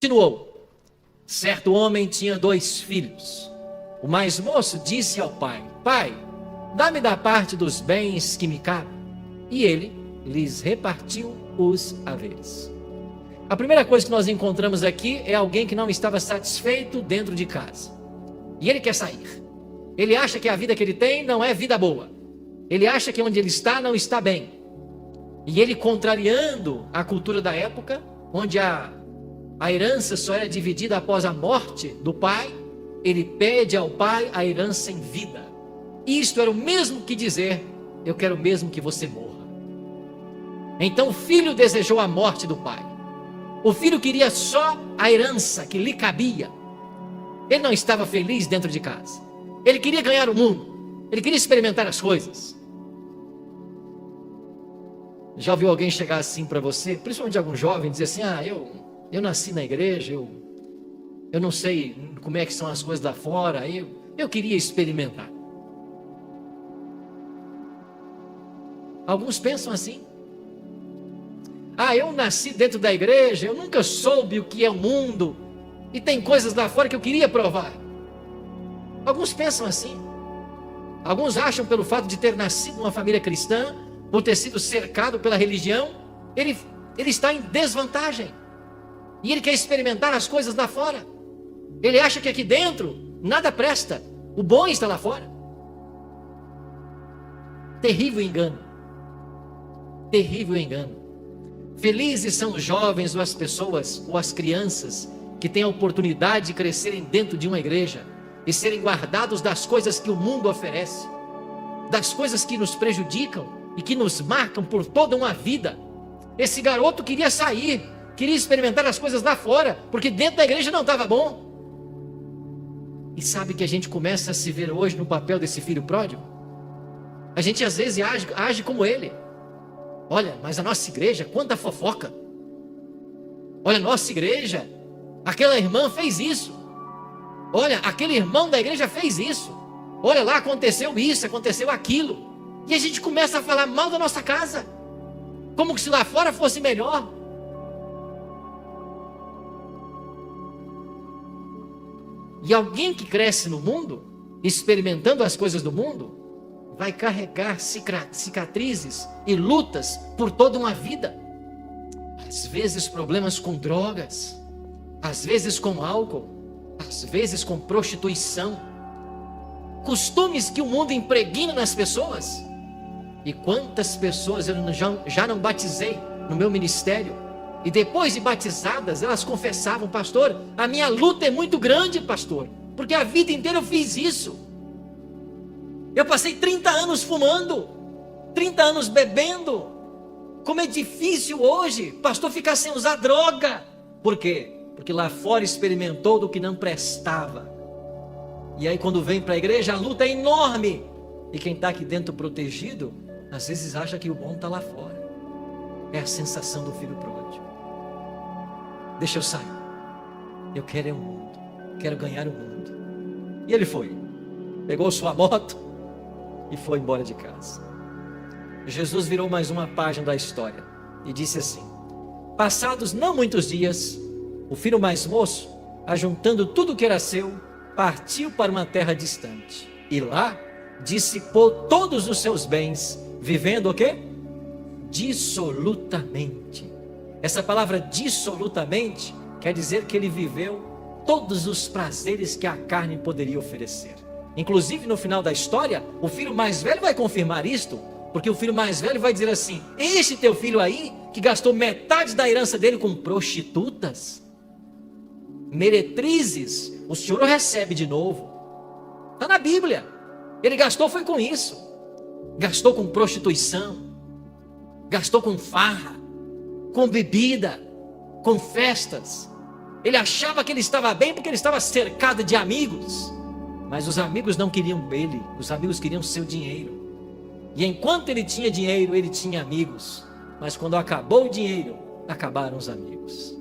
Continuou. Certo homem tinha 2 filhos. O mais moço disse ao pai: Pai, dá-me da parte dos bens que me cabem. E ele lhes repartiu os haveres. A primeira coisa que nós encontramos aqui é alguém que não estava satisfeito dentro de casa. E ele quer sair. Ele acha que a vida que ele tem não é vida boa. Ele acha que onde ele está não está bem. E ele, contrariando a cultura da época, onde a herança só era dividida após a morte do pai, ele pede ao pai a herança em vida. Isto era o mesmo que dizer: eu quero mesmo que você morra. Então o filho desejou a morte do pai. O filho queria só a herança que lhe cabia. Ele não estava feliz dentro de casa. Ele queria ganhar o mundo. Ele queria experimentar as coisas. Já ouviu alguém chegar assim para você, principalmente algum jovem, dizer assim: eu nasci na igreja, eu não sei como é que são as coisas lá fora, eu queria experimentar. Alguns pensam assim: eu nasci dentro da igreja, eu nunca soube o que é o mundo, e tem coisas lá fora que eu queria provar. Alguns pensam assim. Alguns acham, pelo fato de ter nascido numa família cristã, por ter sido cercado pela religião, ele está em desvantagem. E ele quer experimentar as coisas lá fora. Ele acha que aqui dentro nada presta. O bom está lá fora. Terrível engano. Terrível engano. Felizes são os jovens ou as pessoas ou as crianças que têm a oportunidade de crescerem dentro de uma igreja e serem guardados das coisas que o mundo oferece, das coisas que nos prejudicam e que nos marcam por toda uma vida. Esse garoto queria sair, queria experimentar as coisas lá fora, porque dentro da igreja não estava bom. E sabe que a gente começa a se ver hoje no papel desse filho pródigo? A gente às vezes age como ele. Olha, mas a nossa igreja, quanta fofoca. Olha, a nossa igreja, aquela irmã fez isso. Olha, aquele irmão da igreja fez isso. Olha lá, aconteceu isso, aconteceu aquilo. E a gente começa a falar mal da nossa casa, como se lá fora fosse melhor. E alguém que cresce no mundo, experimentando as coisas do mundo, vai carregar cicatrizes e lutas por toda uma vida. Às vezes problemas com drogas, às vezes com álcool, às vezes com prostituição, costumes que o mundo impregna nas pessoas. E quantas pessoas eu já não batizei no meu ministério, e depois de batizadas elas confessavam: pastor, a minha luta é muito grande, pastor, porque a vida inteira eu fiz isso. Eu passei 30 anos fumando, 30 anos bebendo. Como é difícil hoje, pastor, ficar sem usar droga. Por quê? Porque lá fora experimentou do que não prestava. E aí quando vem para a igreja, a luta é enorme. E quem está aqui dentro protegido, às vezes acha que o bom está lá fora. É a sensação do filho pródigo. Deixa eu sair. Eu quero o mundo. Quero ganhar o mundo. E ele foi. Pegou sua moto e foi embora de casa. Jesus virou mais uma página da história e disse assim: passados não muitos dias, o filho mais moço, ajuntando tudo o que era seu, partiu para uma terra distante. E lá dissipou todos os seus bens, vivendo o quê? Dissolutamente. Essa palavra dissolutamente quer dizer que ele viveu todos os prazeres que a carne poderia oferecer. Inclusive no final da história, o filho mais velho vai confirmar isto, porque o filho mais velho vai dizer assim: este teu filho aí, que gastou metade da herança dele com prostitutas, meretrizes, o senhor o recebe de novo. Está na Bíblia. Ele gastou foi com isso. Gastou com prostituição, gastou com farra, com bebida, com festas. Ele achava que ele estava bem porque ele estava cercado de amigos. Mas os amigos não queriam ele, os amigos queriam seu dinheiro. E enquanto ele tinha dinheiro, ele tinha amigos. Mas quando acabou o dinheiro, acabaram os amigos.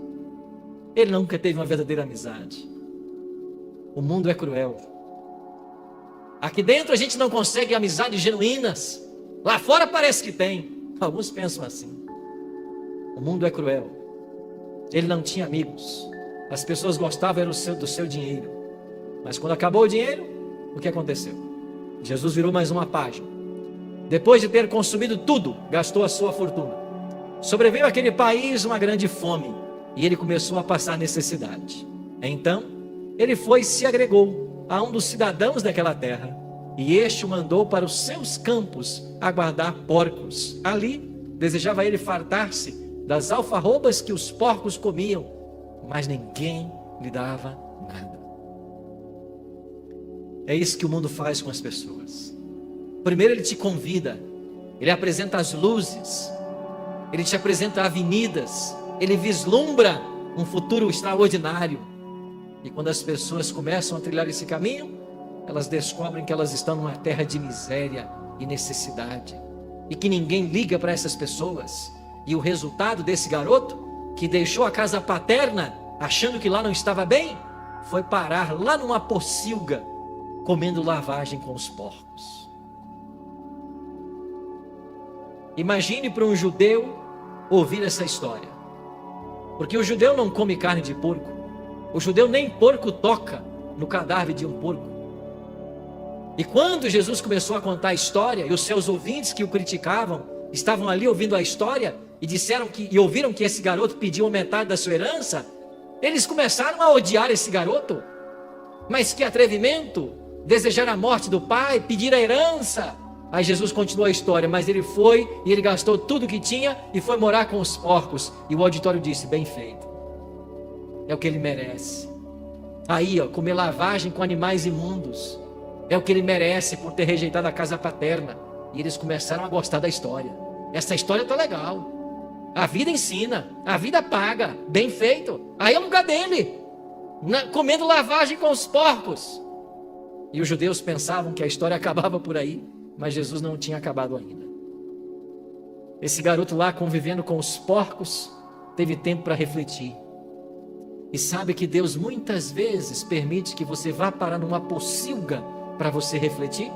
Ele nunca teve uma verdadeira amizade. O mundo é cruel. Aqui dentro a gente não consegue amizades genuínas. Lá fora parece que tem. Alguns pensam assim. O mundo é cruel. Ele não tinha amigos. As pessoas gostavam do seu dinheiro. Mas quando acabou o dinheiro, o que aconteceu? Jesus virou mais uma página. Depois de ter consumido tudo, gastou a sua fortuna. Sobreveio àquele país uma grande fome e ele começou a passar necessidade. Então, ele foi e se agregou a um dos cidadãos daquela terra, e este o mandou para os seus campos a guardar porcos. Ali, desejava ele fartar-se das alfarrobas que os porcos comiam, mas ninguém lhe dava nada. É isso que o mundo faz com as pessoas. Primeiro ele te convida, ele apresenta as luzes, ele te apresenta avenidas, ele vislumbra um futuro extraordinário. E quando as pessoas começam a trilhar esse caminho, elas descobrem que elas estão numa terra de miséria e necessidade, e que ninguém liga para essas pessoas. E o resultado desse garoto, que deixou a casa paterna, achando que lá não estava bem, foi parar lá numa pocilga, comendo lavagem com os porcos. Imagine para um judeu ouvir essa história, porque o judeu não come carne de porco, o judeu nem porco toca no cadáver de um porco. E quando Jesus começou a contar a história, e os seus ouvintes que o criticavam estavam ali ouvindo a história e ouviram que esse garoto pediu metade da sua herança, eles começaram a odiar esse garoto. Mas que atrevimento, desejar a morte do pai, pedir a herança. Aí Jesus continuou a história, mas ele foi e ele gastou tudo que tinha e foi morar com os porcos. E o auditório disse: bem feito, é o que ele merece. Aí, comer lavagem com animais imundos é o que ele merece por ter rejeitado a casa paterna. E eles começaram a gostar da história. Essa história está legal, a vida ensina, a vida paga, bem feito. Aí é o lugar dele, comendo lavagem com os porcos. E os judeus pensavam que a história acabava por aí, mas Jesus não tinha acabado ainda. Esse garoto lá, convivendo com os porcos, teve tempo para refletir. E sabe que Deus muitas vezes permite que você vá parar numa pocilga para você refletir?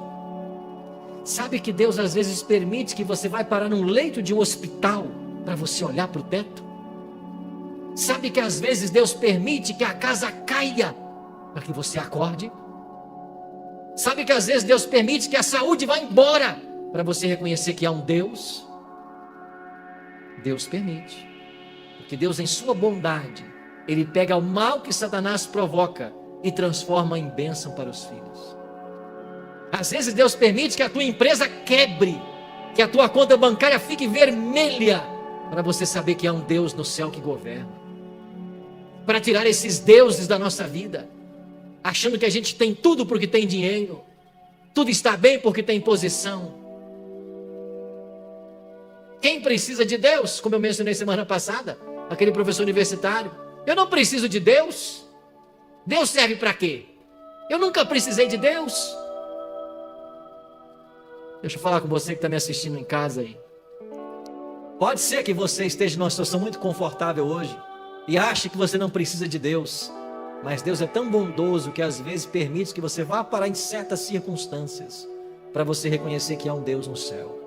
Sabe que Deus às vezes permite que você vá parar num leito de um hospital para você olhar para o teto? Sabe que às vezes Deus permite que a casa caia para que você acorde? Sabe que às vezes Deus permite que a saúde vá embora para você reconhecer que há um Deus? Deus permite, porque Deus, em sua bondade, Ele pega o mal que Satanás provoca e transforma em bênção para os filhos. Às vezes Deus permite que a tua empresa quebre, que a tua conta bancária fique vermelha, para você saber que há um Deus no céu que governa, para tirar esses deuses da nossa vida, achando que a gente tem tudo porque tem dinheiro, tudo está bem porque tem posição. Quem precisa de Deus? Como eu mencionei semana passada, aquele professor universitário: eu não preciso de Deus. Deus serve para quê? Eu nunca precisei de Deus. Deixa eu falar com você que está me assistindo em casa aí. Pode ser que você esteja numa situação muito confortável hoje e ache que você não precisa de Deus, mas Deus é tão bondoso que às vezes permite que você vá parar em certas circunstâncias para você reconhecer que há um Deus no céu.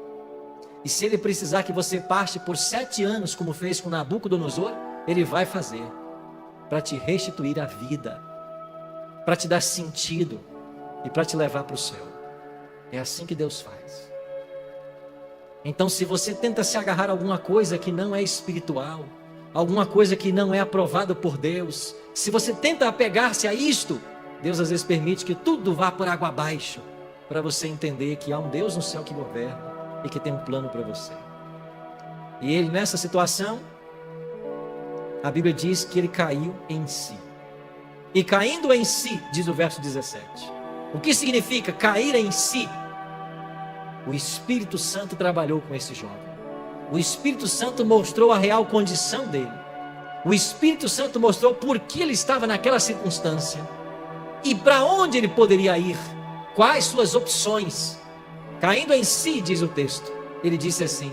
E se Ele precisar que você passe por 7 anos, como fez com Nabucodonosor, Ele vai fazer, para te restituir a vida, para te dar sentido e para te levar para o céu. É assim que Deus faz. Então, se você tenta se agarrar a alguma coisa que não é espiritual, alguma coisa que não é aprovada por Deus, se você tenta apegar-se a isto, Deus às vezes permite que tudo vá por água abaixo, para você entender que há um Deus no céu que governa e que tem um plano para você. E ele, nessa situação, a Bíblia diz que ele caiu em si. E caindo em si, diz o verso 17. O que significa cair em si? O Espírito Santo trabalhou com esse jovem. O Espírito Santo mostrou a real condição dele. O Espírito Santo mostrou por que ele estava naquela circunstância e para onde ele poderia ir, quais suas opções. Caindo em si, diz o texto, ele disse assim: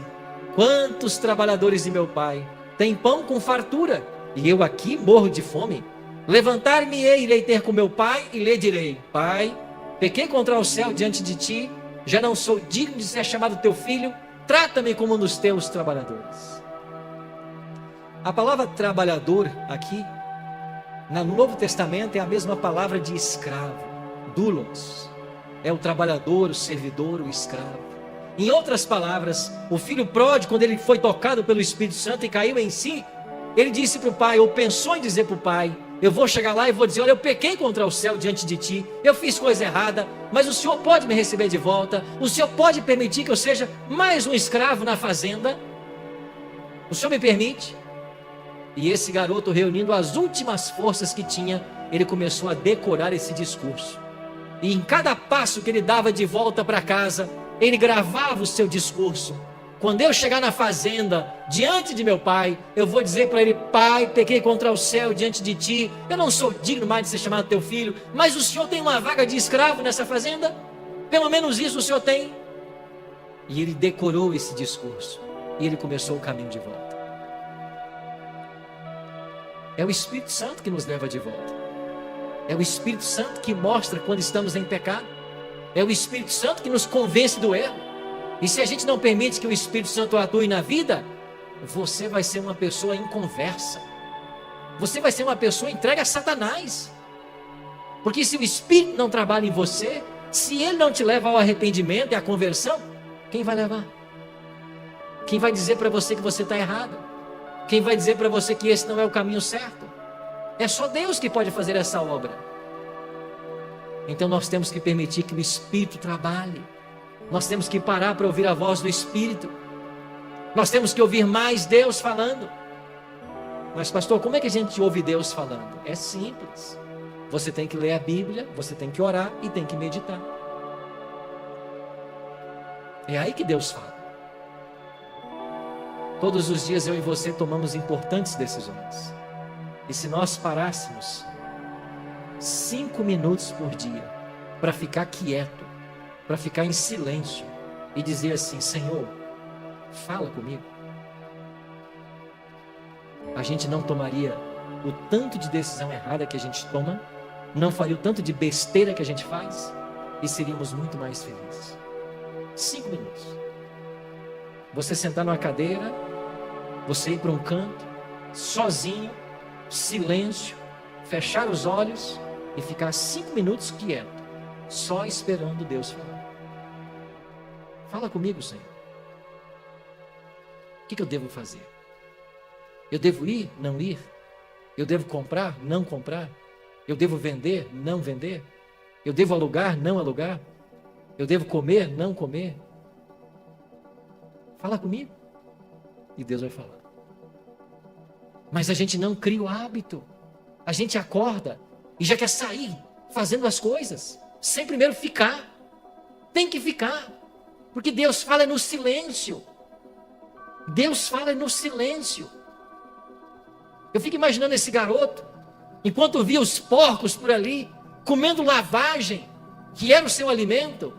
quantos trabalhadores de meu pai têm pão com fartura, e eu aqui morro de fome? Levantar-me-ei, irei ter com meu pai, e lhe direi: Pai, pequei contra o céu diante de ti, já não sou digno de ser chamado teu filho, trata-me como um dos teus trabalhadores. A palavra trabalhador aqui No Novo Testamento é a mesma palavra de escravo, doulos. É o trabalhador, o servidor, o escravo. Em outras palavras, o filho pródigo, quando ele foi tocado pelo Espírito Santo e caiu em si, ele disse para o pai, ou pensou em dizer para o pai: eu vou chegar lá e vou dizer, olha, eu pequei contra o céu diante de ti, eu fiz coisa errada, mas o Senhor pode me receber de volta, o Senhor pode permitir que eu seja mais um escravo na fazenda? O Senhor me permite? E esse garoto, reunindo as últimas forças que tinha, ele começou a decorar esse discurso. E em cada passo que ele dava de volta para casa, ele gravava o seu discurso. Quando eu chegar na fazenda, diante de meu pai, eu vou dizer para ele: pai, pequei contra o céu diante de ti, eu não sou digno mais de ser chamado teu filho, mas o senhor tem uma vaga de escravo nessa fazenda? Pelo menos isso o senhor tem. E ele decorou esse discurso, e ele começou o caminho de volta. É o Espírito Santo que nos leva de volta. É o Espírito Santo que mostra quando estamos em pecado. É o Espírito Santo que nos convence do erro. E se a gente não permite que o Espírito Santo atue na vida, você vai ser uma pessoa inconversa. Você vai ser uma pessoa entregue a Satanás. Porque se o Espírito não trabalha em você, se ele não te leva ao arrependimento e à conversão, quem vai levar? Quem vai dizer para você que você está errado? Quem vai dizer para você que esse não é o caminho certo? É só Deus que pode fazer essa obra. Então nós temos que permitir que o Espírito trabalhe. Nós temos que parar para ouvir a voz do Espírito. Nós temos que ouvir mais Deus falando. Mas pastor, como é que a gente ouve Deus falando? É simples. Você tem que ler a Bíblia, você tem que orar e tem que meditar. É aí que Deus fala. Todos os dias eu e você tomamos importantes decisões. E se nós parássemos 5 minutos por dia para ficar quieto, para ficar em silêncio e dizer assim: Senhor, fala comigo, a gente não tomaria o tanto de decisão errada que a gente toma, não faria o tanto de besteira que a gente faz e seríamos muito mais felizes. 5 minutos. Você sentar numa cadeira, você ir para um canto, sozinho, silêncio, fechar os olhos e ficar 5 minutos quieto, só esperando Deus falar. Fala comigo, Senhor. O que eu devo fazer? Eu devo ir? Não ir? Eu devo comprar? Não comprar? Eu devo vender? Não vender? Eu devo alugar? Não alugar? Eu devo comer? Não comer? Fala comigo. E Deus vai falar. Mas a gente não cria o hábito. A gente acorda e já quer sair fazendo as coisas, sem primeiro ficar. Tem que ficar. Porque Deus fala no silêncio. Deus fala no silêncio. Eu fico imaginando esse garoto, enquanto via os porcos por ali, comendo lavagem, que era o seu alimento,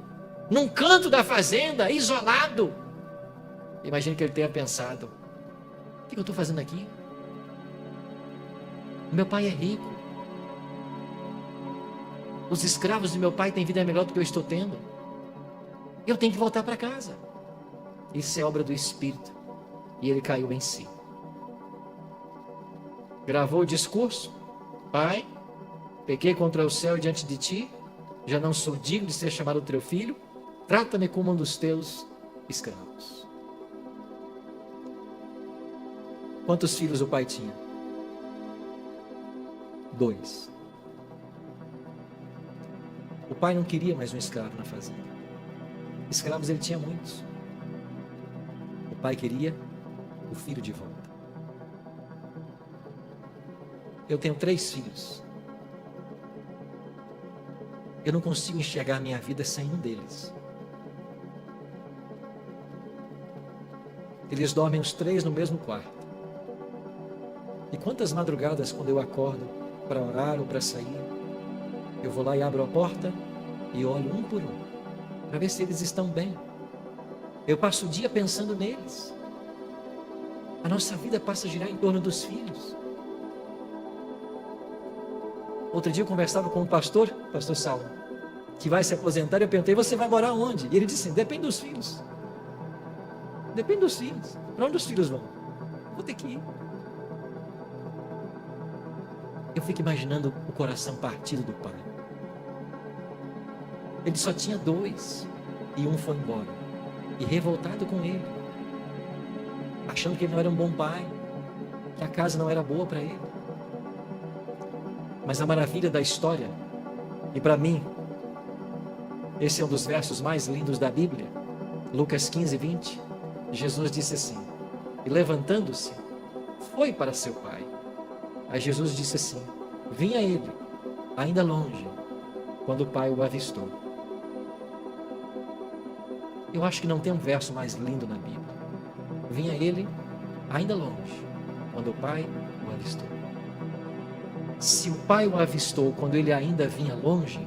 num canto da fazenda, isolado. Imagino que ele tenha pensado: o que eu estou fazendo aqui? Meu pai é rico. Os escravos de meu pai têm vida melhor do que eu estou tendo. Eu tenho que voltar para casa. Isso é obra do Espírito. E ele caiu em si. Gravou o discurso: Pai, pequei contra o céu diante de ti, já não sou digno de ser chamado teu filho, trata-me como um dos teus escravos. Quantos filhos o pai tinha? 2. O pai não queria mais um escravo na fazenda. Escravos ele tinha muitos. O pai queria o filho de volta. Eu tenho 3 filhos. Eu não consigo enxergar minha vida sem um deles. Eles dormem os 3 no mesmo quarto. E quantas madrugadas, quando eu acordo para orar ou para sair, eu vou lá e abro a porta e olho um por um, para ver se eles estão bem. Eu passo o dia pensando neles. A nossa vida passa a girar em torno dos filhos. Outro dia eu conversava com um pastor Saulo, que vai se aposentar, e eu perguntei: você vai morar onde? E ele disse assim: depende dos filhos. Depende dos filhos. Para onde os filhos vão? Vou ter que ir. Eu fico imaginando o coração partido do pai. Ele só tinha 2 e um foi embora. E revoltado com ele, achando que ele não era um bom pai, que a casa não era boa para ele. Mas a maravilha da história, e para mim, esse é um dos versos mais lindos da Bíblia, Lucas 15, 20, Jesus disse assim, e levantando-se, foi para seu pai. Aí Jesus disse assim, vinha ele, ainda longe, quando o pai o avistou. Eu acho que não tem um verso mais lindo na Bíblia. Vinha ele, ainda longe, quando o pai o avistou. Se o pai o avistou quando ele ainda vinha longe,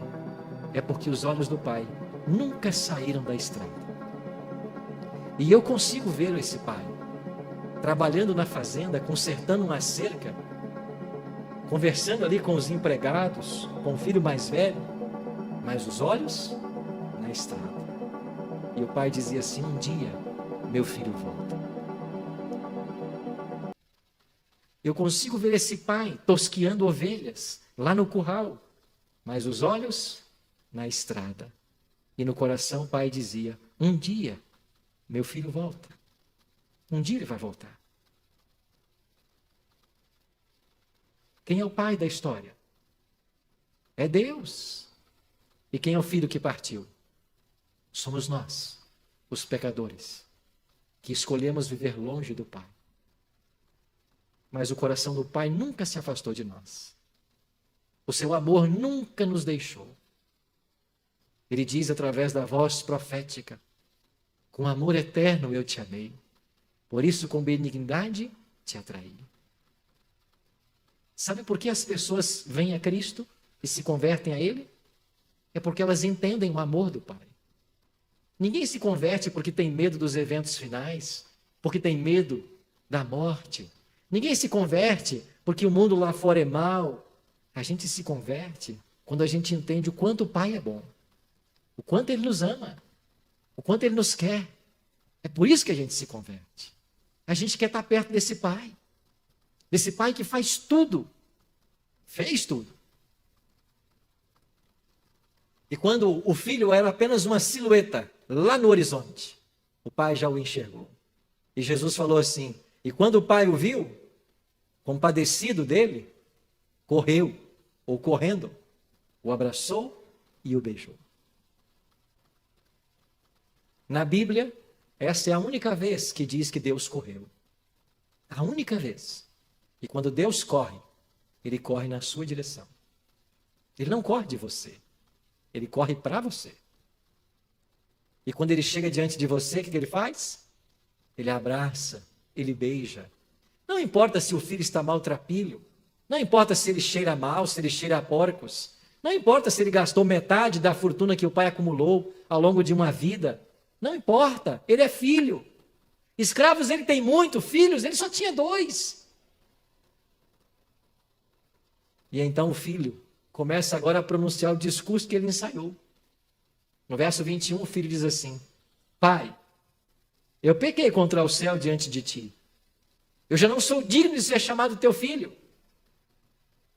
é porque os olhos do pai nunca saíram da estrada. E eu consigo ver esse pai trabalhando na fazenda, consertando uma cerca, conversando ali com os empregados, com o filho mais velho, mas os olhos na estrada. E o pai dizia assim, um dia meu filho volta. Eu consigo ver esse pai tosqueando ovelhas lá no curral, mas os olhos na estrada. E no coração o pai dizia, um dia meu filho volta. Um dia ele vai voltar. Quem é o pai da história? É Deus. E quem é o filho que partiu? Somos nós, os pecadores, que escolhemos viver longe do Pai. Mas o coração do Pai nunca se afastou de nós. O seu amor nunca nos deixou. Ele diz através da voz profética, com amor eterno eu te amei, por isso com benignidade te atraí. Sabe por que as pessoas vêm a Cristo e se convertem a Ele? É porque elas entendem o amor do Pai. Ninguém se converte porque tem medo dos eventos finais, porque tem medo da morte. Ninguém se converte porque o mundo lá fora é mau. A gente se converte quando a gente entende o quanto o Pai é bom, o quanto Ele nos ama, o quanto Ele nos quer. É por isso que a gente se converte. A gente quer estar perto desse Pai que faz tudo, fez tudo. E quando o filho era apenas uma silhueta lá no horizonte, o pai já o enxergou. E Jesus falou assim, e quando o pai o viu, compadecido dele, correu, ou correndo, o abraçou e o beijou. Na Bíblia, essa é a única vez que diz que Deus correu. A única vez. E quando Deus corre, Ele corre na sua direção. Ele não corre de você. Ele corre para você. E quando Ele chega diante de você, o que Ele faz? Ele abraça, Ele beija. Não importa se o filho está maltrapilho. Não importa se ele cheira mal, se ele cheira a porcos. Não importa se ele gastou metade da fortuna que o pai acumulou ao longo de uma vida. Não importa, ele é filho. Escravos ele tem muito, filhos ele só tinha 2. E então o filho começa agora a pronunciar o discurso que ele ensaiou. No verso 21, o filho diz assim, Pai, eu pequei contra o céu diante de ti. Eu já não sou digno de ser chamado teu filho.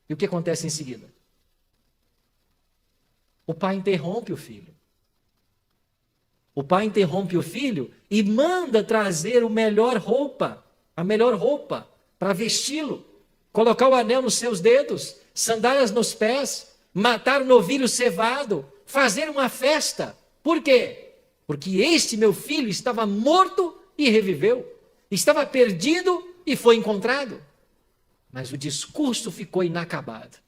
E o que acontece em seguida? O pai interrompe o filho. O pai interrompe o filho e manda trazer a melhor roupa para vesti-lo, colocar o anel nos seus dedos, sandálias nos pés, matar um novilho cevado, fazer uma festa. Por quê? Porque este meu filho estava morto e reviveu, estava perdido e foi encontrado. Mas o discurso ficou inacabado.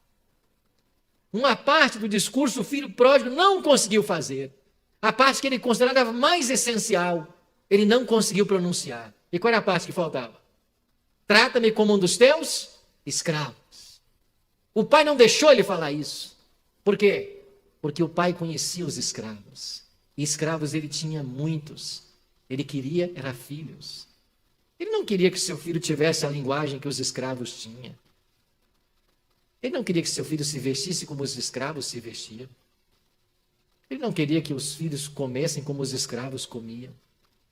Uma parte do discurso o filho pródigo não conseguiu fazer. A parte que ele considerava mais essencial, ele não conseguiu pronunciar. E qual era a parte que faltava? Trata-me como um dos teus escravos. O pai não deixou ele falar isso. Por quê? Porque o pai conhecia os escravos. E escravos ele tinha muitos. Ele queria, era filhos. Ele não queria que seu filho tivesse a linguagem que os escravos tinham. Ele não queria que seu filho se vestisse como os escravos se vestiam. Ele não queria que os filhos comessem como os escravos comiam.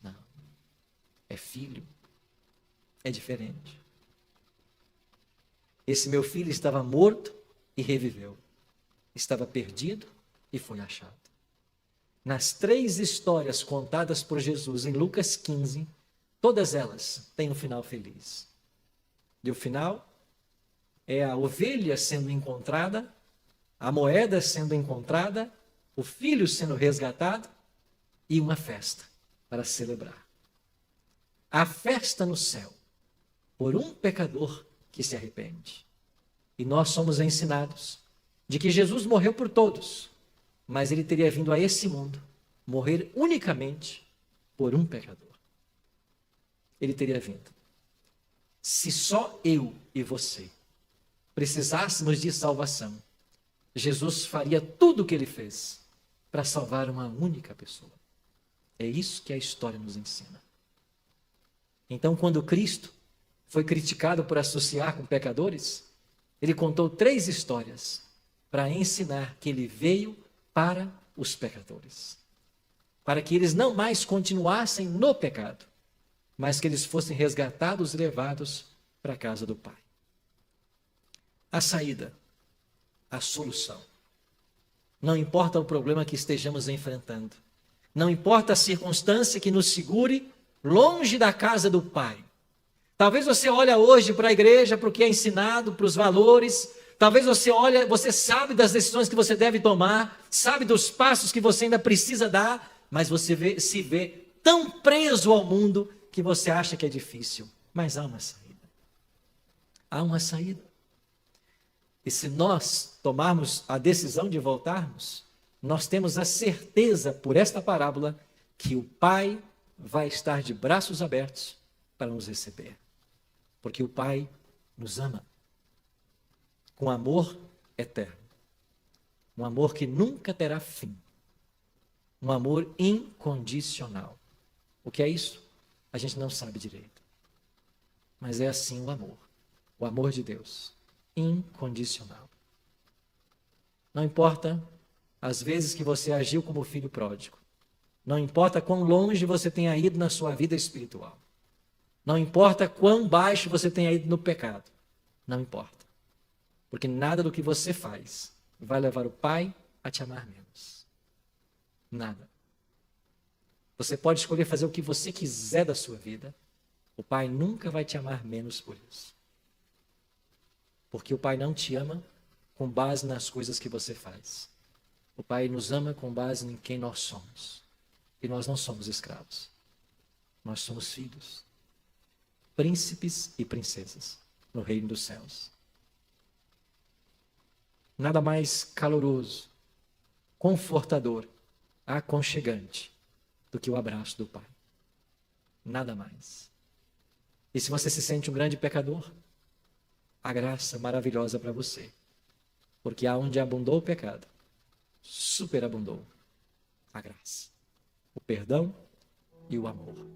Não. É filho. É diferente. Esse meu filho estava morto e reviveu. Estava perdido e foi achado. Nas 3 histórias contadas por Jesus em Lucas 15, todas elas têm um final feliz. E o final é a ovelha sendo encontrada, a moeda sendo encontrada, o filho sendo resgatado e uma festa para celebrar. A festa no céu por um pecador que se arrepende. E nós somos ensinados de que Jesus morreu por todos, mas ele teria vindo a esse mundo morrer unicamente por um pecador. Ele teria vindo. Se só eu e você precisássemos de salvação, Jesus faria tudo o que ele fez para salvar uma única pessoa. É isso que a história nos ensina. Então, quando Cristo foi criticado por associar com pecadores, ele contou 3 histórias para ensinar que ele veio para os pecadores, para que eles não mais continuassem no pecado, mas que eles fossem resgatados e levados para a casa do Pai. A saída, a solução. Não importa o problema que estejamos enfrentando, não importa a circunstância que nos segure longe da casa do Pai. Talvez você olhe hoje para a igreja, para o que é ensinado, para os valores. Talvez você sabe das decisões que você deve tomar, sabe dos passos que você ainda precisa dar, mas você se vê tão preso ao mundo que você acha que é difícil. Mas há uma saída. Há uma saída. E se nós tomarmos a decisão de voltarmos, nós temos a certeza, por esta parábola, que o Pai vai estar de braços abertos para nos receber. Porque o Pai nos ama com amor eterno. Um amor que nunca terá fim. Um amor incondicional. O que é isso? A gente não sabe direito. Mas é assim o amor. O amor de Deus. Incondicional. Não importa as vezes que você agiu como filho pródigo. Não importa quão longe você tenha ido na sua vida espiritual. Não importa quão baixo você tenha ido no pecado. Não importa. Porque nada do que você faz vai levar o Pai a te amar menos. Nada. Você pode escolher fazer o que você quiser da sua vida. O Pai nunca vai te amar menos por isso. Porque o Pai não te ama com base nas coisas que você faz. O Pai nos ama com base em quem nós somos. E nós não somos escravos. Nós somos filhos. Príncipes e princesas no reino dos céus. Nada mais caloroso, confortador, aconchegante do que o abraço do Pai. Nada mais. E se você se sente um grande pecador, a graça maravilhosa para você. Porque aonde abundou o pecado, superabundou a graça, o perdão e o amor.